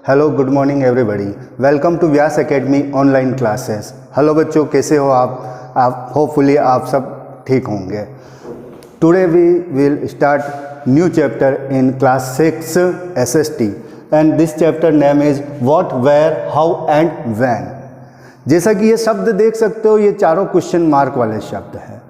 Hello, good morning everybody. Welcome to Vyas academy online classes. Hello बच्चों, कैसे हो आप होपफुली आप सब ठीक होंगे। Today we will start new chapter in class 6 SST and this chapter name is what, where, how and when. जैसा कि ये शब्द देख सकते हो, ये चारों क्वेश्चन मार्क वाले शब्द हैं।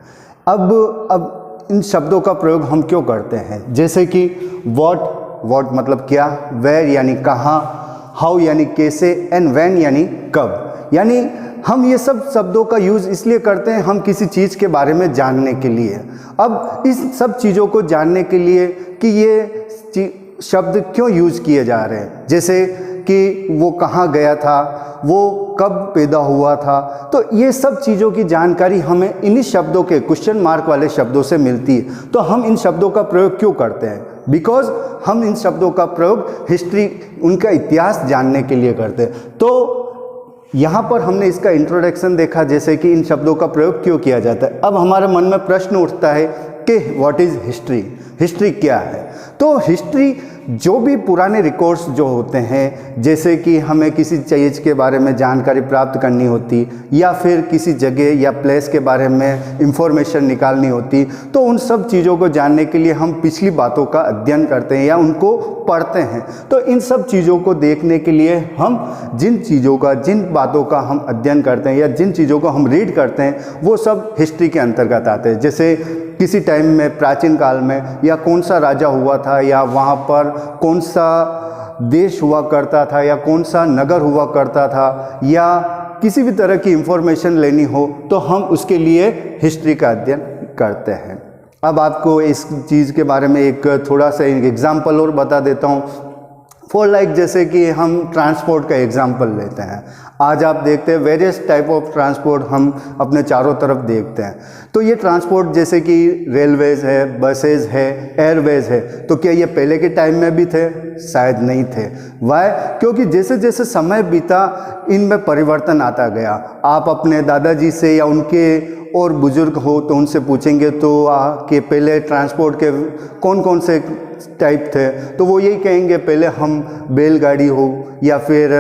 अब इन शब्दों का प्रयोग हम क्यों करते हैं? जैसे कि व्हाट मतलब क्या, वेयर यानी कहाँ, हाउ यानी कैसे, एंड व्हेन यानी कब। यानी हम ये सब शब्दों का यूज़ इसलिए करते हैं हम किसी चीज़ के बारे में जानने के लिए। अब इस सब चीज़ों को जानने के लिए कि ये शब्द क्यों यूज़ किए जा रहे हैं, जैसे कि वो कहाँ गया था, वो कब पैदा हुआ था, तो ये सब चीज़ों की जानकारी हमें इन्हीं शब्दों के क्वेश्चन मार्क वाले शब्दों से मिलती है। तो हम इन शब्दों का प्रयोग क्यों करते हैं? बिकॉज हम इन शब्दों का प्रयोग हिस्ट्री, उनका इतिहास जानने के लिए करते हैं। तो यहाँ पर हमने इसका इंट्रोडक्शन देखा, जैसे कि इन शब्दों का प्रयोग क्यों किया जाता है। अब हमारे मन में प्रश्न उठता है कि व्हाट इज़ हिस्ट्री, हिस्ट्री क्या है? तो हिस्ट्री जो भी पुराने रिकॉर्ड्स जो होते हैं, जैसे कि हमें किसी चीज़ के बारे में जानकारी प्राप्त करनी होती या फिर किसी जगह या प्लेस के बारे में इंफॉर्मेशन निकालनी होती, तो उन सब चीज़ों को जानने के लिए हम पिछली बातों का अध्ययन करते हैं या उनको पढ़ते हैं। तो इन सब चीज़ों को देखने के लिए हम जिन बातों का हम अध्ययन करते हैं या जिन चीज़ों को हम रीड करते हैं, वो सब हिस्ट्री के अंतर्गत आते हैं। जैसे किसी टाइम में, प्राचीन काल में, या कौन सा राजा हुआ था, या वहाँ पर कौन सा देश हुआ करता था, या कौन सा नगर हुआ करता था, या किसी भी तरह की इंफॉर्मेशन लेनी हो तो हम उसके लिए हिस्ट्री का अध्ययन करते हैं। अब आपको इस चीज़ के बारे में एक थोड़ा सा एग्जाम्पल और बता देता हूँ। जैसे कि हम ट्रांसपोर्ट का एग्जाम्पल लेते हैं। आज आप देखते हैं वेरियस टाइप ऑफ ट्रांसपोर्ट हम अपने चारों तरफ देखते हैं। तो ये ट्रांसपोर्ट जैसे कि रेलवेज़ है, बसेज है, एयरवेज़ है, तो क्या ये पहले के टाइम में भी थे? शायद नहीं थे। वाई? क्योंकि जैसे जैसे समय बीता इनमें परिवर्तन आता गया। आप अपने दादाजी से या उनके और बुजुर्ग हो तो उनसे पूछेंगे तो कि पहले ट्रांसपोर्ट के कौन कौन से टाइप थे, तो वो यही कहेंगे पहले हम बैलगाड़ी हो या फिर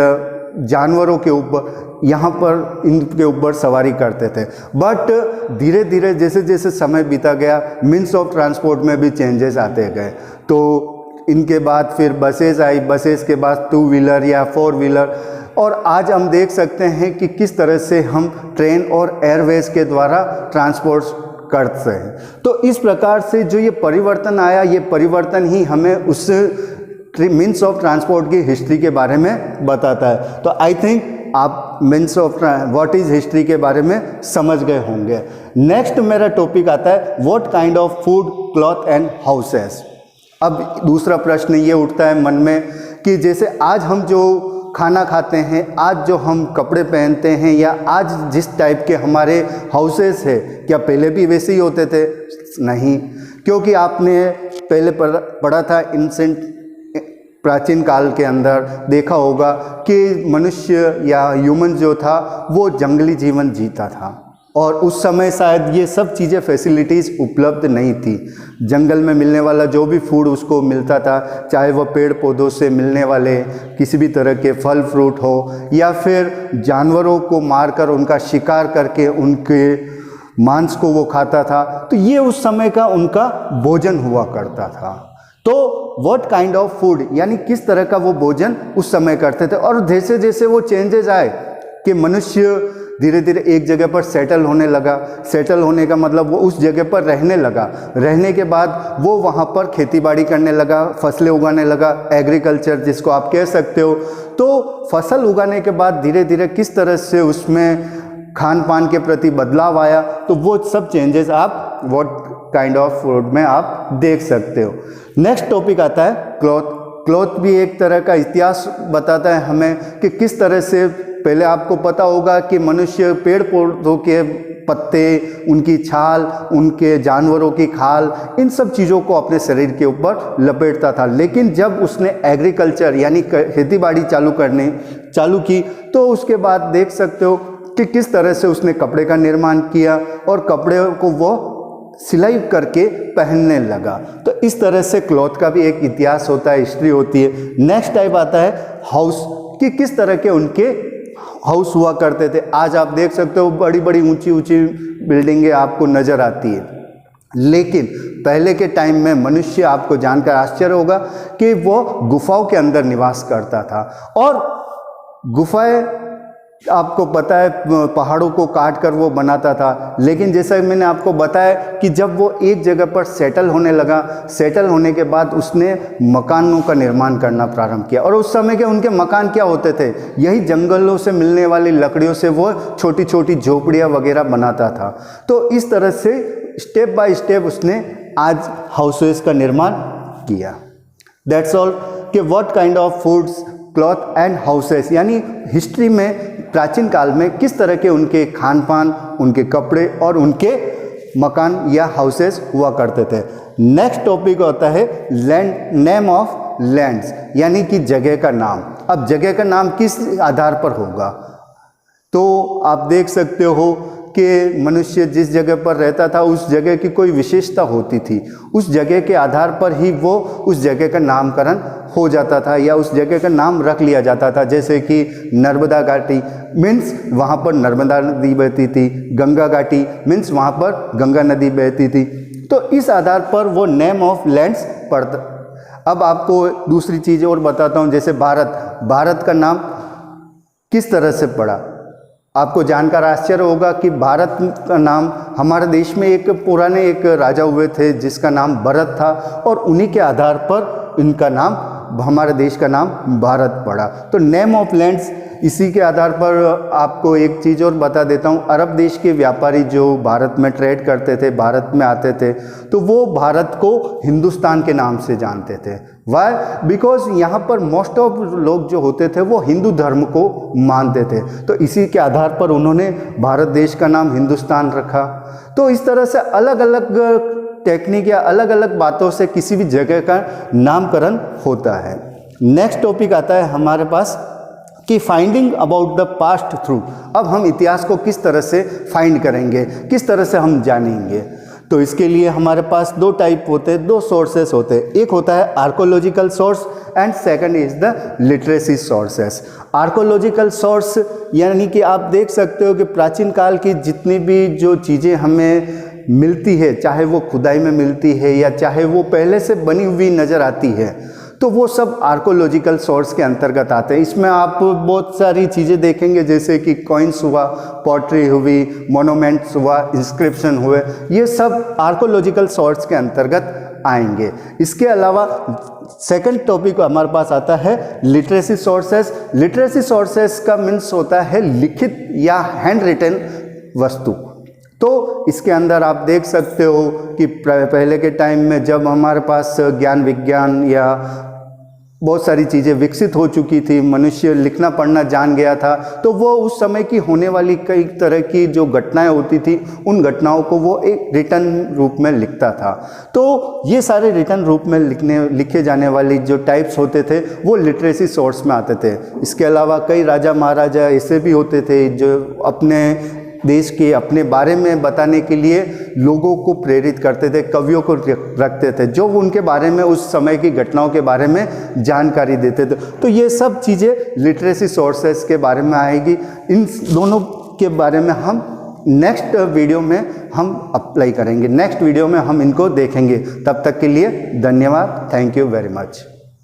जानवरों के ऊपर, यहाँ पर इनके ऊपर सवारी करते थे। बट धीरे धीरे जैसे जैसे समय बीता गया, मीन्स ऑफ ट्रांसपोर्ट में भी चेंजेस आते गए। तो इनके बाद फिर बसेस आई, बसेस के बाद 2 व्हीलर या 4 व्हीलर, और आज हम देख सकते हैं कि किस तरह से हम ट्रेन और एयरवेज के द्वारा ट्रांसपोर्ट करते हैं। तो इस प्रकार से जो ये परिवर्तन आया, ये परिवर्तन ही हमें उस मीन्स ऑफ ट्रांसपोर्ट की हिस्ट्री के बारे में बताता है। तो आई थिंक आप means of what is history के बारे में समझ गए होंगे। नेक्स्ट मेरा टॉपिक आता है what kind of food, cloth and houses. अब दूसरा प्रश्न ये उठता है मन में कि जैसे आज हम जो खाना खाते हैं, आज जो हम कपड़े पहनते हैं, या आज जिस टाइप के हमारे हाउसेस है, क्या पहले भी वैसे ही होते थे? नहीं, क्योंकि आपने पहले पढ़ा था एंशिएंट, प्राचीन काल के अंदर देखा होगा कि मनुष्य या ह्यूमन जो था वो जंगली जीवन जीता था, और उस समय शायद ये सब चीज़ें फैसिलिटीज़ उपलब्ध नहीं थी। जंगल में मिलने वाला जो भी फूड उसको मिलता था, चाहे वह पेड़ पौधों से मिलने वाले किसी भी तरह के फल फ्रूट हो, या फिर जानवरों को मारकर उनका शिकार करके उनके मांस को वो खाता था। तो ये उस समय का उनका भोजन हुआ करता था। तो व्हाट काइंड ऑफ फूड यानी किस तरह का वो भोजन उस समय करते थे। और जैसे जैसे वो चेंजेस आए कि मनुष्य धीरे धीरे एक जगह पर सेटल होने लगा। सेटल होने का मतलब वो उस जगह पर रहने लगा। रहने के बाद वो वहाँ पर खेतीबाड़ी करने लगा, फसलें उगाने लगा, एग्रीकल्चर जिसको आप कह सकते हो। तो फसल उगाने के बाद धीरे धीरे किस तरह से उसमें खान पान के प्रति बदलाव आया, तो वो सब चेंजेस आप व्हाट काइंड ऑफ फूड में आप देख सकते हो। नेक्स्ट टॉपिक आता है क्लॉथ। क्लॉथ भी एक तरह का इतिहास बताता है हमें कि किस तरह से, पहले आपको पता होगा कि मनुष्य पेड़ पौधों के पत्ते, उनकी छाल, उनके जानवरों की खाल, इन सब चीज़ों को अपने शरीर के ऊपर लपेटता था। लेकिन जब उसने एग्रीकल्चर यानी खेतीबाड़ी चालू की, तो उसके बाद देख सकते हो कि किस तरह से उसने कपड़े का निर्माण किया, और कपड़े को वो सिलाई करके पहनने लगा। तो इस तरह से क्लॉथ का भी एक इतिहास होता है, हिस्ट्री होती है। नेक्स्ट टाइप आता है हाउस, कि किस तरह के उनके हाउस हुआ करते थे। आज आप देख सकते हो बड़ी बड़ी ऊंची ऊंची बिल्डिंगें आपको नज़र आती है, लेकिन पहले के टाइम में मनुष्य, आपको जानकर आश्चर्य होगा कि वो गुफाओं के अंदर निवास करता था। और गुफाएं आपको पता है पहाड़ों को काट कर वो बनाता था। लेकिन जैसा मैंने आपको बताया कि जब वो एक जगह पर सेटल होने लगा, सेटल होने के बाद उसने मकानों का निर्माण करना प्रारंभ किया। और उस समय के उनके मकान क्या होते थे, यही जंगलों से मिलने वाली लकड़ियों से वो छोटी छोटी झोपड़ियाँ वगैरह बनाता था। तो इस तरह से स्टेप बाय स्टेप उसने आज हाउसेस का निर्माण किया। दैट्स ऑल कि what kind of foods, cloth and houses, यानी हिस्ट्री में प्राचीन काल में किस तरह के उनके खान पान, उनके कपड़े और उनके मकान या हाउसेस हुआ करते थे। नेक्स्ट टॉपिक होता है लैंड, नेम ऑफ लैंड्स, यानी कि जगह का नाम। अब जगह का नाम किस आधार पर होगा, तो आप देख सकते हो कि मनुष्य जिस जगह पर रहता था उस जगह की कोई विशेषता होती थी, उस जगह के आधार पर ही वो उस जगह का नामकरण हो जाता था या उस जगह का नाम रख लिया जाता था। जैसे कि नर्मदा घाटी मीन्स वहाँ पर नर्मदा नदी बहती थी, गंगा घाटी मीन्स वहाँ पर गंगा नदी बहती थी। तो इस आधार पर वो नेम ऑफ लैंड्स पड़ता। अब आपको दूसरी चीज़ और बताता हूँ, जैसे भारत का नाम किस तरह से पड़ा। आपको जानकर आश्चर्य होगा कि भारत का नाम, हमारे देश में एक पुराने एक राजा हुए थे जिसका नाम भरत था, और उन्हीं के आधार पर इनका नाम, हमारे देश का नाम भारत पड़ा। तो नेम ऑफ लैंड्स, इसी के आधार पर आपको एक चीज़ और बता देता हूँ। अरब देश के व्यापारी जो भारत में ट्रेड करते थे, भारत में आते थे, तो वो भारत को हिंदुस्तान के नाम से जानते थे। वाई? बिकॉज यहाँ पर मोस्ट ऑफ लोग जो होते थे वो हिंदू धर्म को मानते थे, तो इसी के आधार पर उन्होंने भारत देश का नाम हिंदुस्तान रखा। तो इस तरह से अलग अलग टेक्निक या अलग अलग बातों से किसी भी जगह का नामकरण होता है। नेक्स्ट टॉपिक आता है हमारे पास कि finding about the past through. अब हम इतिहास को किस तरह से फाइंड करेंगे, किस तरह से हम जानेंगे। तो इसके लिए हमारे पास दो टाइप होते हैं, दो सोर्सेस होते हैं। एक होता है archaeological source and second is the literacy sources. Archaeological source यानी कि आप देख सकते हो कि प्राचीन काल की जितनी भी जो चीज़ें हमें मिलती है, चाहे वो खुदाई में मिलती है या चाहे वो पहले से बनी हुई नज़र आती है, तो वो सब आर्कोलॉजिकल सोर्स के अंतर्गत आते हैं। इसमें आप बहुत सारी चीज़ें देखेंगे, जैसे कि कॉइन्स हुआ, पॉटरी हुई, मोनूमेंट्स हुआ, इंस्क्रिप्शन हुए, ये सब आर्कोलॉजिकल सोर्स के अंतर्गत आएंगे। इसके अलावा सेकंड टॉपिक हमारे पास आता है लिटरेसी सोर्सेस। लिटरेसी सोर्सेस का मीन्स होता है लिखित या हैंड रिटन वस्तु। तो इसके अंदर आप देख सकते हो कि पहले के टाइम में जब हमारे पास ज्ञान विज्ञान या बहुत सारी चीज़ें विकसित हो चुकी थी, मनुष्य लिखना पढ़ना जान गया था, तो वो उस समय की होने वाली कई तरह की जो घटनाएं होती थी, उन घटनाओं को वो एक रिटन रूप में लिखता था। तो ये सारे रिटन रूप में लिखे जाने वाली जो टाइप्स होते थे वो लिटरेसी सोर्स में आते थे। इसके अलावा कई राजा महाराजा ऐसे भी होते थे जो अपने देश के, अपने बारे में बताने के लिए लोगों को प्रेरित करते थे, कवियों को रखते थे जो उनके बारे में, उस समय की घटनाओं के बारे में जानकारी देते थे। तो ये सब चीज़ें लिटरेसी सोर्सेस के बारे में आएगी। इन दोनों के बारे में हम नेक्स्ट वीडियो में हम अप्लाई करेंगे, नेक्स्ट वीडियो में हम इनको देखेंगे। तब तक के लिए धन्यवाद। Thank you very much.